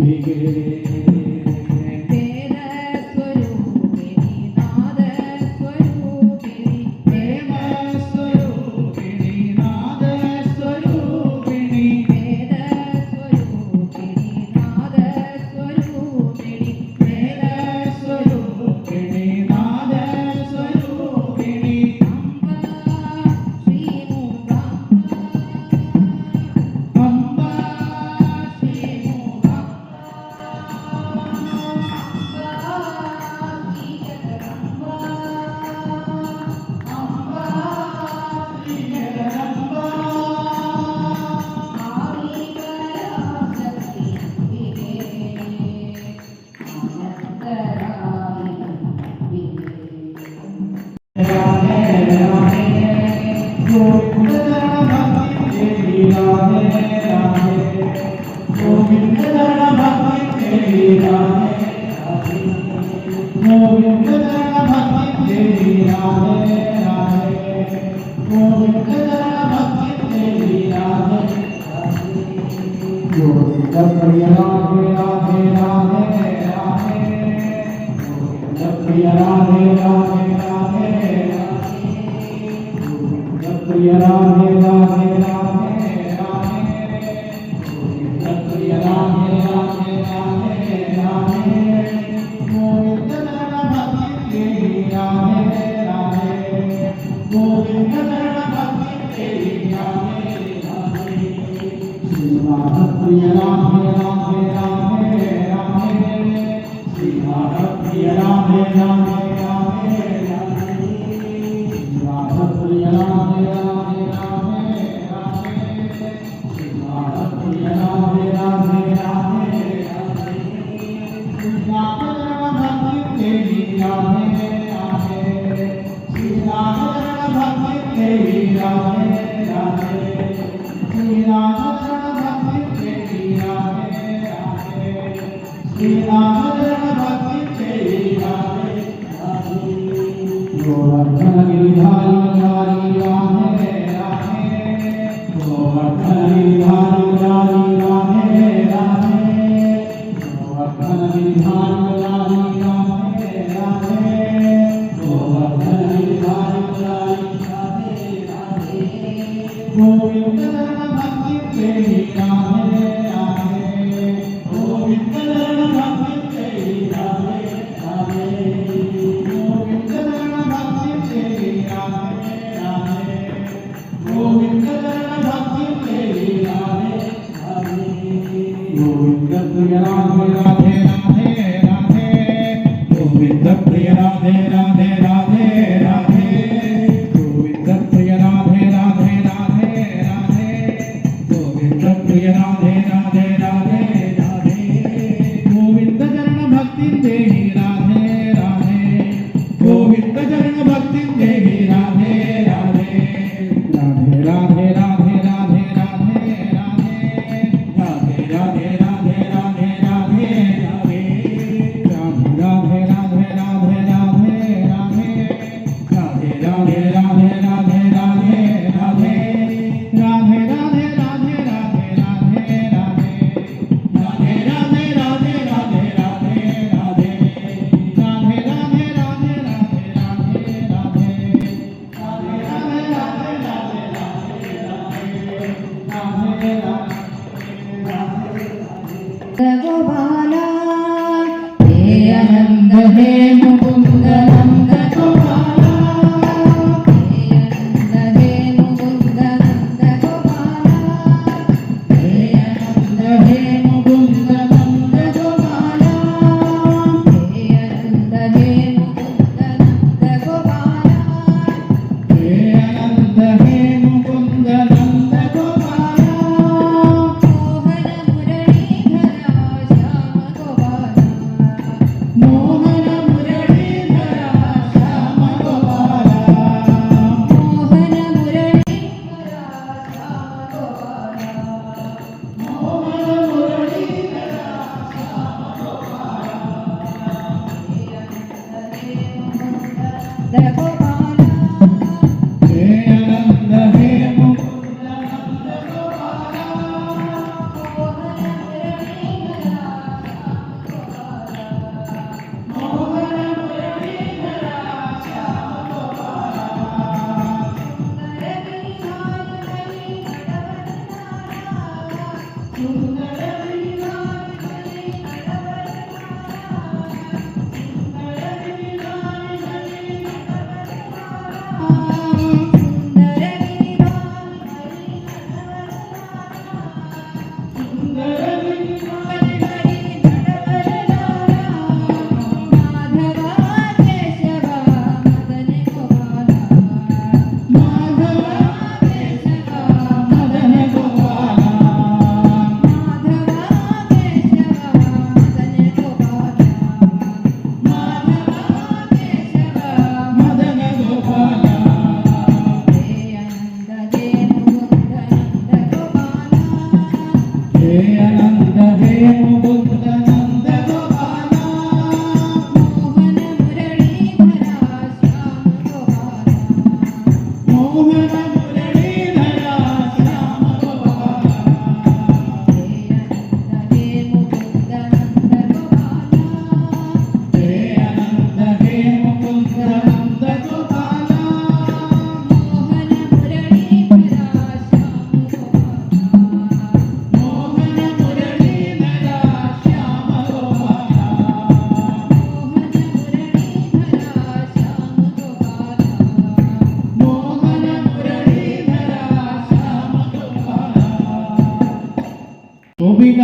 Mohan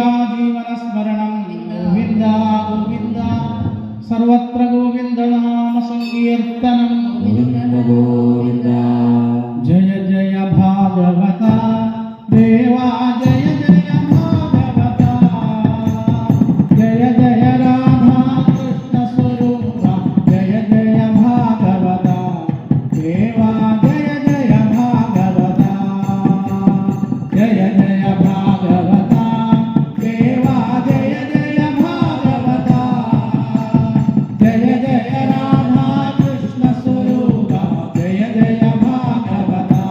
गोपिकाजीवनस्मरणं Govind Govind सर्वत्र गोविन्दनाम संकीर्तनं गोविन्द गोविन्द जय जय भागवता देवा जय जय भागवता जय जय राधा कृष्ण स्वरूप जय जय भागवता देवा जय जय भागवता जय जय भागवता देवा जय जय भागवता जय जय राधा कृष्ण स्वरूप जय जय भागवता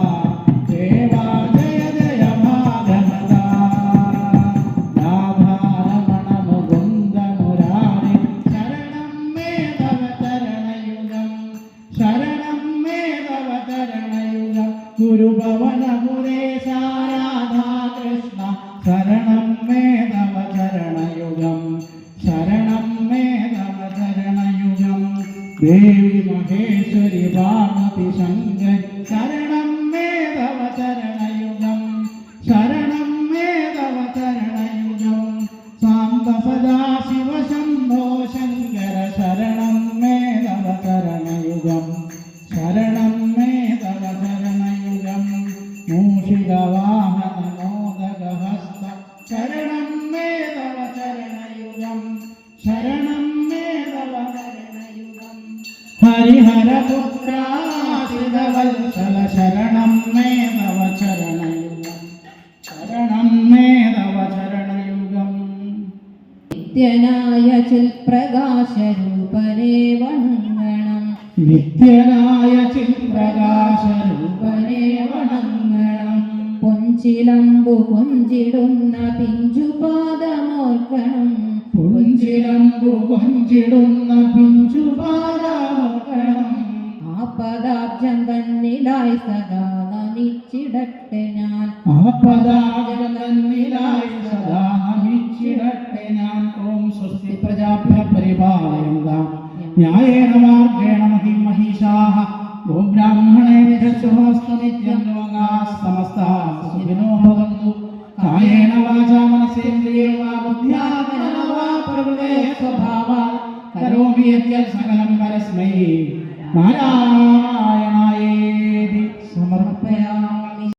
देवा जय जय भागवता राधा रमण मुकुंद मुरारी शरणं मे तव चरणयुगं शरणं मे तव चरणयुगं गुरुभवन मुरेशा राधा कृष्ण शरणं मे तव चरणयुगं शरणं मे तव चरणयुगं देवी महेश्वरी पार्वती शंकर शरणं मे तव चरणयुगं शरणं मे तव चरणयुगं शांत सदाशिव शंभो शंकर शरणं मे तव चरणयुगं शरणं मे तव चरणयुगं मूषिकवाहन मोदकहस्त शरणं मे तव चरणयुगं शरणं मे तव चरणयुगं हरिहरपुत्रासितवत्सल शरणं मे तव चरणयुगं शरणं मे तव चरणयुगं नित्यनाय चित्प्रकाशरूपने वन्दनं नित्यनाय चित्प्रकाशरूपने वन्दनं പൊഞ്ചിലമ്പു കൊഞ്ചിടുന്ന പിഞ്ചുപാദമോർക്കണം പുഞ്ചിലമ്പു കൊഞ്ചിടുന്ന പിഞ്ചുപാദമോർക്കണം ആപദാബ്ജം തന്നിലായി സദാ നമിച്ചിടട്ടെ ഞാൻ ആപദാബ്ജം തന്നിലായി സദാ നമിച്ചിടട്ടെ ഞാൻ ഓം സ്വസ്തി പ്രജാഭ്യഃ പരിപാലയന്താം ന്യായേന മാർഗേണ മഹിമഹീഷാഃ ഗോബ്രാഹ്മണേഭ്യഃ ശുഭമസ്തു നിത്യം ലോകാഃ സമസ്താഃ സുഖിനോ ഭവന്തു കായേന വാചാ മനസേന്ദ്രിയേർവാ ബുദ്ധ്യാത്മനാ വാ പ്രകൃതേ സ്വഭാവാत् കരോമി യദ്യत् സകലം പരസ്മൈ നാരായണ